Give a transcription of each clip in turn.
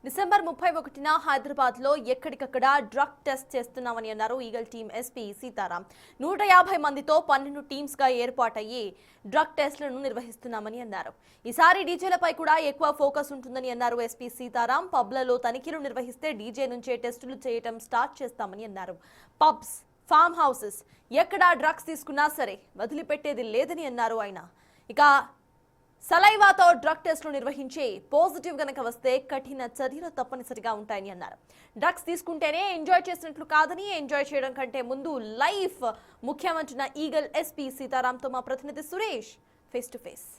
December 31న హైదరాబాద్లో ఎక్కడికక్కడ drug test చేస్తున్నామని అన్నారు ఈగల్ టీం ఎస్పీ సీతారాం. 150 మందితో 12 టీమ్స్గా ఏర్పాటయ్యి డ్రగ్ టెస్టులను నిర్వహిస్తున్నామని అన్నారు. ఈసారి డీజేలపై కూడా ఎక్కువ ఫోకస్ ఉంటుందని అన్నారు ఎస్పీ సీతారాం. పబ్లలో తనిఖీలు నిర్వహిస్తే డీజే నుంచే టెస్టులు చేయడం స్టార్ట్ చేస్తామని అన్నారు. పబ్స్, ఫామ్ హౌసెస్ ఎక్కడా డ్రగ్స్ తీసుకున్నా సరే వదిలిపెట్టేది లేదని అన్నారు ఆయన. ఇక సలైవాతో డ్రగ్ టెస్టులు నిర్వహించి పాజిటివ్ గనక వస్తే కఠిన చర్యలు తప్పనిసరిగా ఉంటాయని అన్నారు. డ్రగ్స్ తీసుకుంటేనే ఎంజాయ్ చేసినట్లు కాదని, ఎంజాయ్ చేయడం కంటే ముందు లైఫ్ ముఖ్యమంటున్న ఈగల్ ఎస్పీ సీతారాంతో మా ప్రతినిధి Suresh face to face.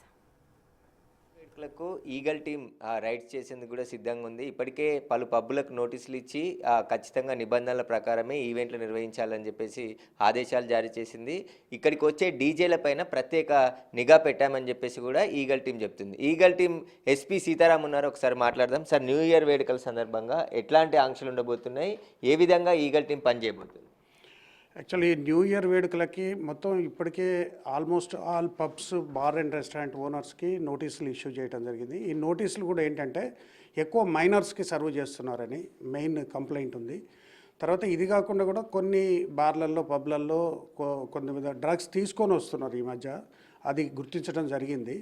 Eagle team rides చేసేందుకు కూడా సిద్ధంగా ఉంది. ఇప్పటికే పలు పబ్బులకు నోటీసులు ఇచ్చి ఖచ్చితంగా నిబంధనల ప్రకారమే ఈవెంట్లు నిర్వహించాలని చెప్పేసి ఆదేశాలు జారీ చేసింది. ఇక్కడికి వచ్చే డీజేల పైన ప్రత్యేక నిఘా పెట్టామని చెప్పేసి కూడా ఈగల్ టీం చెప్తుంది. ఈగల్ టీం ఎస్పీ సీతారాం ఉన్నారు, ఒకసారి మాట్లాడదాం. సార్, న్యూ ఇయర్ వేడుకల సందర్భంగా ఎట్లాంటి ఆంక్షలు ఉండబోతున్నాయి, ఏ విధంగా ఈగల్ టీం పనిచేయబోతుంది? యాక్చువల్లీ న్యూ ఇయర్ వేడుకలకి మొత్తం ఇప్పటికే almost all pubs, bar and restaurant ఓనర్స్కి నోటీసులు ఇష్యూ చేయడం జరిగింది. ఈ నోటీసులు కూడా ఏంటంటే ఎక్కువ మైనర్స్కి సర్వ్ చేస్తున్నారని మెయిన్ కంప్లైంట్ ఉంది. తర్వాత ఇది కాకుండా కూడా కొన్ని బార్లల్లో, పబ్లల్లో కొన్ని డ్రగ్స్ తీసుకొని వస్తున్నారు ఈ మధ్య. అది గుర్తించడం జరిగింది.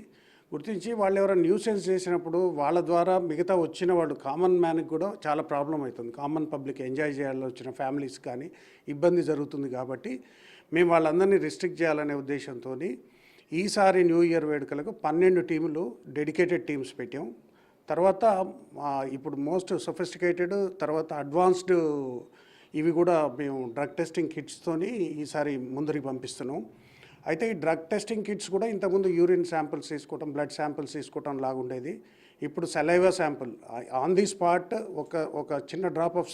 గుర్తించి వాళ్ళు ఎవరైనా న్యూసెన్స్ చేసినప్పుడు వాళ్ళ ద్వారా మిగతా వచ్చిన వాళ్ళు కామన్ మ్యాన్కి కూడా చాలా ప్రాబ్లం అవుతుంది. కామన్ పబ్లిక్ ఎంజాయ్ చేయాలని వచ్చిన ఫ్యామిలీస్ కానీ ఇబ్బంది జరుగుతుంది. కాబట్టి మేము వాళ్ళందరినీ రిస్ట్రిక్ట్ చేయాలనే ఉద్దేశంతో ఈసారి న్యూ ఇయర్ వేడుకలకు 12 టీములు డెడికేటెడ్ టీమ్స్ పెట్టాం. తర్వాత ఇప్పుడు మోస్ట్ సొఫిస్టికేటెడ్, తర్వాత అడ్వాన్స్డ్ ఇవి కూడా మేము డ్రగ్ టెస్టింగ్ కిట్స్తోని ఈసారి ముందరికి పంపిస్తున్నాం. అయితే ఈ డ్రగ్ టెస్టింగ్ కిట్స్ కూడా ఇంతకుముందు యూరిన్ శాంపిల్స్ తీసుకోవటం, బ్లడ్ శాంపిల్స్ తీసుకోవటం లాగుండేది. ఇప్పుడు saliva sample on the spot ఒక చిన్న డ్రాప్ ఆఫ్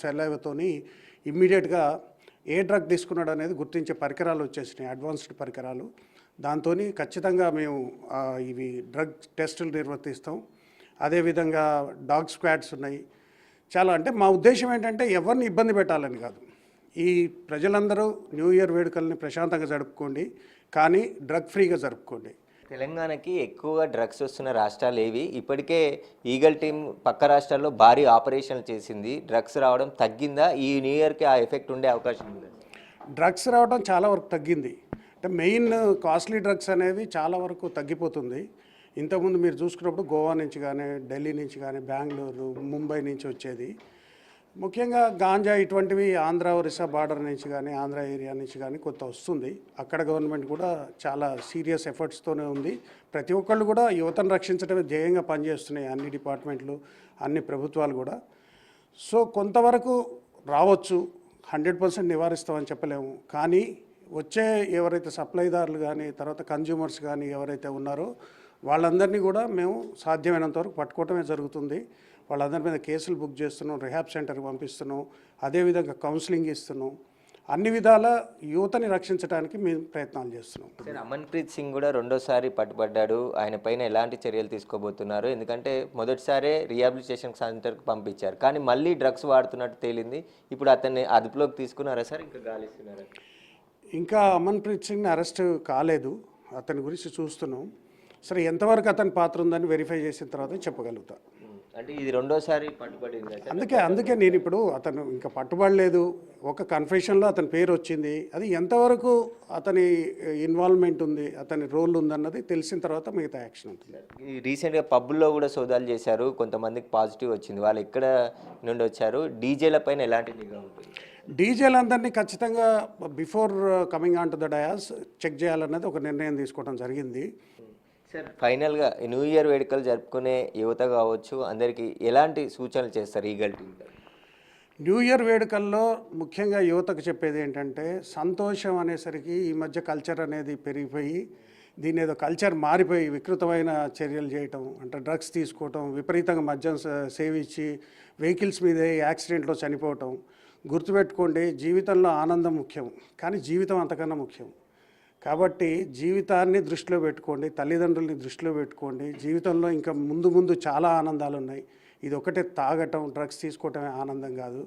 సెలైవాతోని ఇమ్మీడియట్గా ఏ డ్రగ్ తీసుకున్నాడు అనేది గుర్తించే పరికరాలు వచ్చేసినాయి, అడ్వాన్స్డ్ పరికరాలు. దాంతో ఖచ్చితంగా మేము ఇవి డ్రగ్ టెస్టులు నిర్వర్తిస్తాం. అదేవిధంగా డాగ్ స్క్వాడ్స్ ఉన్నాయి. చాలా అంటే మా ఉద్దేశం ఏంటంటే ఎవరిని ఇబ్బంది పెట్టాలని కాదు. ఈ ప్రజలందరూ న్యూ ఇయర్ వేడుకల్ని ప్రశాంతంగా జరుపుకోండి, కానీ డ్రగ్ ఫ్రీగా జరుపుకోండి. తెలంగాణకి ఎక్కువగా డ్రగ్స్ వస్తున్న రాష్ట్రాలు ఏవి? ఇప్పటికే ఈగల్ టీం పక్క రాష్ట్రాల్లో భారీ ఆపరేషన్లు చేసింది. డ్రగ్స్ రావడం తగ్గిందా? ఈ న్యూ ఇయర్కి ఆ ఎఫెక్ట్ ఉండే అవకాశం ఉందా? డ్రగ్స్ రావడం చాలా వరకు తగ్గింది. అంటే మెయిన్ కాస్ట్లీ డ్రగ్స్ అనేవి చాలా వరకు తగ్గిపోతుంది. ఇంతకుముందు మీరు చూసుకున్నప్పుడు గోవా నుంచి కానీ, ఢిల్లీ నుంచి కానీ, బెంగళూరు, ముంబై నుంచి వచ్చేది. ముఖ్యంగా గాంజా ఇటువంటివి ఆంధ్ర ఒరిస్సా బార్డర్ నుంచి కానీ, ఆంధ్ర ఏరియా నుంచి కానీ కొంత వస్తుంది. అక్కడ గవర్నమెంట్ కూడా చాలా సీరియస్ ఎఫర్ట్స్తోనే ఉంది. ప్రతి ఒక్కళ్ళు కూడా యువతను రక్షించడమే ధ్యేయంగా పనిచేస్తున్నాయి అన్ని డిపార్ట్మెంట్లు, అన్ని ప్రభుత్వాలు కూడా. సో కొంతవరకు రావచ్చు, 100% నివారిస్తామని చెప్పలేము. కానీ వచ్చే ఎవరైతే సప్లైదారులు కానీ, తర్వాత కన్జ్యూమర్స్ కానీ ఎవరైతే ఉన్నారో వాళ్ళందరినీ కూడా మేము సాధ్యమైనంత వరకు పట్టుకోవటమే జరుగుతుంది. వాళ్ళందరి మీద కేసులు బుక్ చేస్తున్నాం, రిహాబ్ సెంటర్కి పంపిస్తున్నాం, అదేవిధంగా కౌన్సిలింగ్ ఇస్తున్నాం. అన్ని విధాల యువతని రక్షించడానికి మేము ప్రయత్నాలు చేస్తున్నాం. సార్, అమన్ప్రీత్ సింగ్ కూడా రెండోసారి పట్టుబడ్డాడు. ఆయన పైన ఎలాంటి చర్యలు తీసుకోబోతున్నారు? ఎందుకంటే మొదటిసారి రీహాబిలిటేషన్ సెంటర్కి పంపించారు, కానీ మళ్ళీ డ్రగ్స్ వాడుతున్నట్టు తేలింది. ఇప్పుడు అతన్ని అదుపులోకి తీసుకున్నారా సార్? ఇంకా గాలిస్తున్నారా? ఇంకా అమన్ప్రీత్ సింగ్ని అరెస్ట్ కాలేదు. అతని గురించి చూస్తున్నాం. సరే, ఎంతవరకు అతని పాత్ర ఉందని వెరిఫై చేసిన తర్వాత చెప్పగలుగుతా. అంటే ఇది రెండోసారి పట్టుబడింది. అందుకే నేను ఇప్పుడు అతను ఇంకా పట్టుబడలేదు, ఒక కన్ఫెషన్లో అతని పేరు వచ్చింది. అది ఎంతవరకు అతని ఇన్వాల్వ్మెంట్ ఉంది, అతని రోల్ ఉందన్నది తెలిసిన తర్వాత మిగతా యాక్షన్ ఉంటుంది. రీసెంట్గా పబ్బుల్లో కూడా సోదాలు చేశారు, కొంతమందికి పాజిటివ్ వచ్చింది. వాళ్ళు ఎక్కడ నుండి వచ్చారు? డీజేల పైన ఎలాంటి నిఘా ఉంటుంది? డీజేలందరినీ ఖచ్చితంగా before coming on to the dais check చేయాలన్నది ఒక నిర్ణయం తీసుకోవడం జరిగింది. సార్, ఫైనల్గా న్యూ ఇయర్ వేడుకలు జరుపుకునే యువత కావచ్చు, అందరికీ ఎలాంటి సూచనలు చేస్తారు ఈగల్ టీం? న్యూ ఇయర్ వేడుకల్లో ముఖ్యంగా యువతకు చెప్పేది ఏంటంటే, సంతోషం అనేసరికి ఈ మధ్య కల్చర్ అనేది పెరిగిపోయి, దీని ఏదో కల్చర్ మారిపోయి వికృతమైన చర్యలు చేయటం, అంటే డ్రగ్స్ తీసుకోవటం, విపరీతంగా మద్యం సేవించి వెహికల్స్ మీదే యాక్సిడెంట్లో చనిపోవటం. గుర్తుపెట్టుకోండి, జీవితంలో ఆనందం ముఖ్యం, కానీ జీవితం అంతకన్నా ముఖ్యం. కాబట్టి జీవితాన్ని దృష్టిలో పెట్టుకోండి, తల్లిదండ్రుల్ని దృష్టిలో పెట్టుకోండి. జీవితంలో ఇంకా ముందు చాలా ఆనందాలు ఉన్నాయి. ఇది ఒకటే తాగటం, డ్రగ్స్ తీసుకోవటమే ఆనందం కాదు.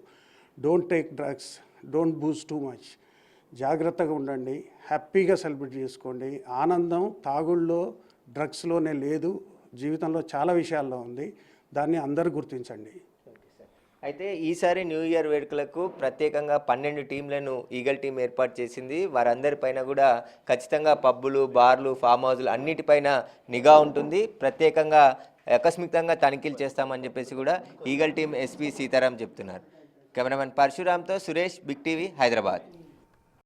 Don't take drugs, don't booze too much. జాగ్రత్తగా ఉండండి, హ్యాపీగా సెలబ్రేట్ చేసుకోండి. ఆనందం తాగుళ్ళలో, డ్రగ్స్లోనే లేదు, జీవితంలో చాలా విషయాల్లో ఉంది. దాన్ని అందరూ గుర్తించండి. అయితే ఈసారి న్యూ ఇయర్ వేడుకలకు ప్రత్యేకంగా 12 టీంలను ఈగల్ టీం ఏర్పాటు చేసింది. వారందరిపైన కూడా ఖచ్చితంగా పబ్బులు, బార్లు, ఫామ్ హౌస్లు అన్నిటిపైన నిఘా ఉంటుంది. ప్రత్యేకంగా ఆకస్మికంగా తనిఖీలు చేస్తామని చెప్పేసి కూడా ఈగల్ టీం ఎస్పీ సీతారాం చెప్తున్నారు. కెమెరామెన్ పరశురామ్తో సురేష్, బిగ్ టీవీ, హైదరాబాద్.